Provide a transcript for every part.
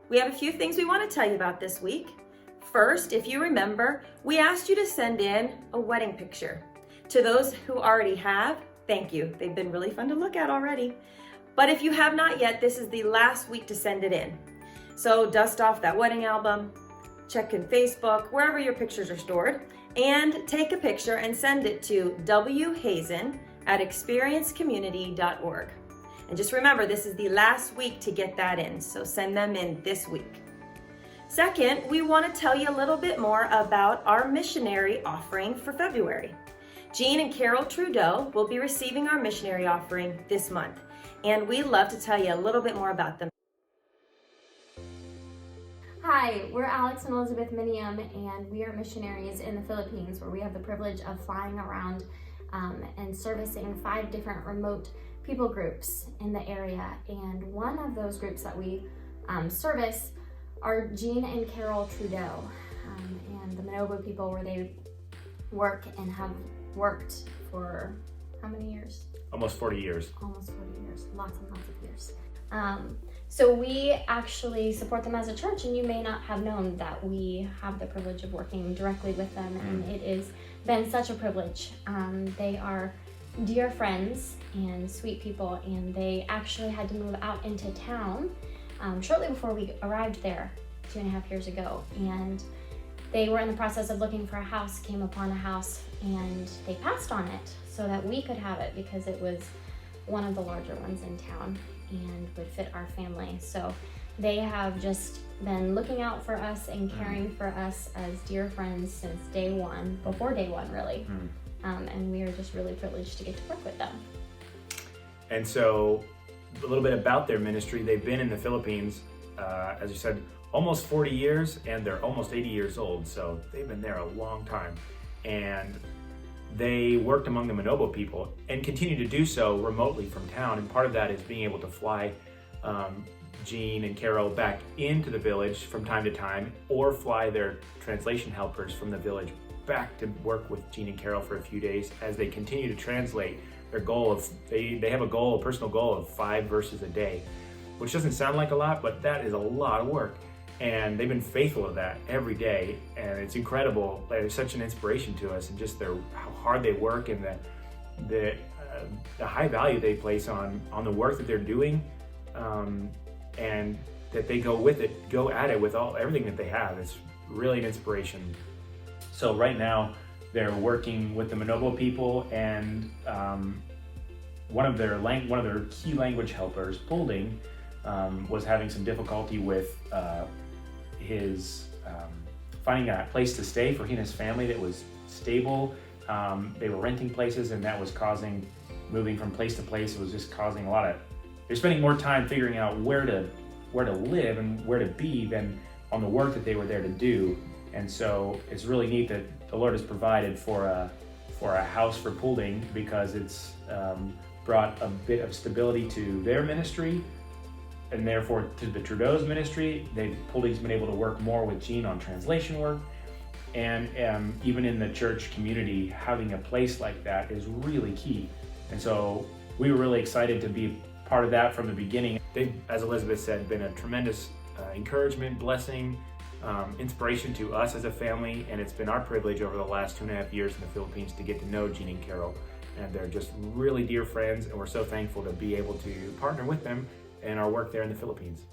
We have a few things we want to tell you about this week. First, if you remember, we asked you to send in a wedding picture. To those who already have, thank you. They've been really fun to look at already. But if you have not yet, this is the last week to send it in. So dust off that wedding album, check in Facebook, wherever your pictures are stored, and take a picture and send it to whazen@experiencecommunity.org. And just remember, this is the last week to get that in, so send them in this week. Second, we want to tell you a little bit more about our missionary offering for February. Jean and Carol TRUDEAU will be receiving our missionary offering this month, and we'd love to tell you a little bit more about them. Hi, we're Alex and Elizabeth MINIUM, and we are missionaries in the Philippines, where we have the privilege of flying around and servicing 5 different remote people groups in the area. And one of those groups that we service are Jean and Carol TRUDEAU, and the Manobo people, where they work and have worked for how many years? Almost 40 years. Almost 40 years, lots and lots of years. So we actually support them as a church, and you may not have known that we have the privilege of working directly with them, and it has been such a privilege. They are dear friends and sweet people, and they actually had to move out into town shortly before we arrived there 2.5 years ago, and they were in the process of looking for a house, came upon a house, and they passed on it so that we could have it, because it was one of the larger ones in town and would fit our family. So they have just been looking out for us and caring for us as dear friends since day one, before day one really. And we are just really privileged to get to work with them. And so a little bit about their ministry. They've been in the Philippines, as you said, almost 40 years, and they're almost 80 years old. So they've been there a long time. And they worked among the Manobo people and continue to do so remotely from town. And part of that is being able to fly Jean and Carol back into the village from time to time, or fly their translation helpers from the village back to work with Jean and Carol for a few days as they continue to translate. Their goal of, they have a personal goal of 5 verses a day, which doesn't sound like a lot, but that is a lot of work. And they've been faithful to that every day, and it's incredible. They're such an inspiration to us, and just how hard they work, and the high value they place on the work that they're doing, and that they go at it with everything that they have. It's really an inspiration. So right now they're working with the Manobo people, and one of their key language helpers, Pulding, was having some difficulty with his finding a place to stay for he and his family that was stable. They were renting places, and that was causing, moving from place to place, it was just causing they're spending more time figuring out where to live and where to be than on the work that they were there to do. And so it's really neat that the Lord has provided for a house for Pulding, because it's brought a bit of stability to their ministry, and therefore to the TRUDEAU's ministry. Pulding's been able to work more with Jean on translation work, and even in the church community, having a place like that is really key. And so we were really excited to be part of that from the beginning. They've, as Elizabeth said, been a tremendous encouragement, blessing, inspiration to us as a family, and it's been our privilege over the last 2.5 years in the Philippines to get to know Jean and Carol, and they're just really dear friends, and we're so thankful to be able to partner with them in our work there in the Philippines.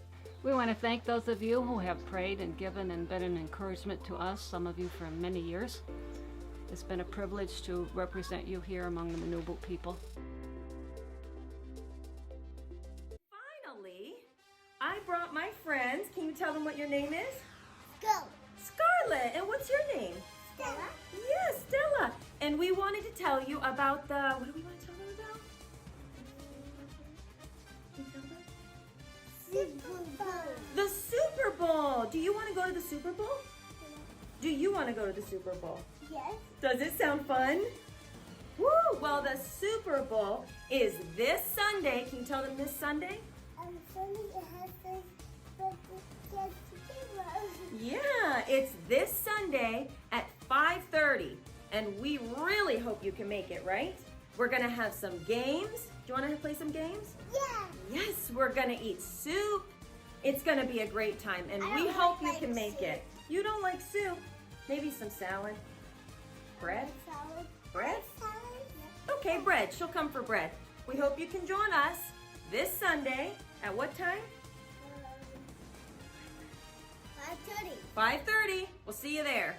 We want to thank those of you who have prayed and given and been an encouragement to us, some of you for many years. It's been a privilege to represent you here among the Manobo people. Finally, I brought my friends. Can you tell them what your name is? Scarlett. And what's your name? Stella. Yes, Stella. And we wanted to tell you about what do we want to tell them about? Super Bowl. The Super Bowl. Do you want to go to the Super Bowl? Do you want to go to the Super Bowl? Yes. Does it sound fun? Woo! Well, the Super Bowl is this Sunday. Can you tell them this Sunday? Sunday it has this, but Yeah, it's this Sunday at 5:30, and we really hope you can make it, right? We're gonna have some games. Do you wanna play some games? Yeah. Yes, we're gonna eat soup It's going to be a great time, and I we don't hope you like can make soup. it. You don't like soup? Maybe some salad? Bread? Salad. Bread? Salad. Okay, bread. She'll come for bread. We hope you can join us this Sunday at what time? 5:30. 5:30. We'll see you there.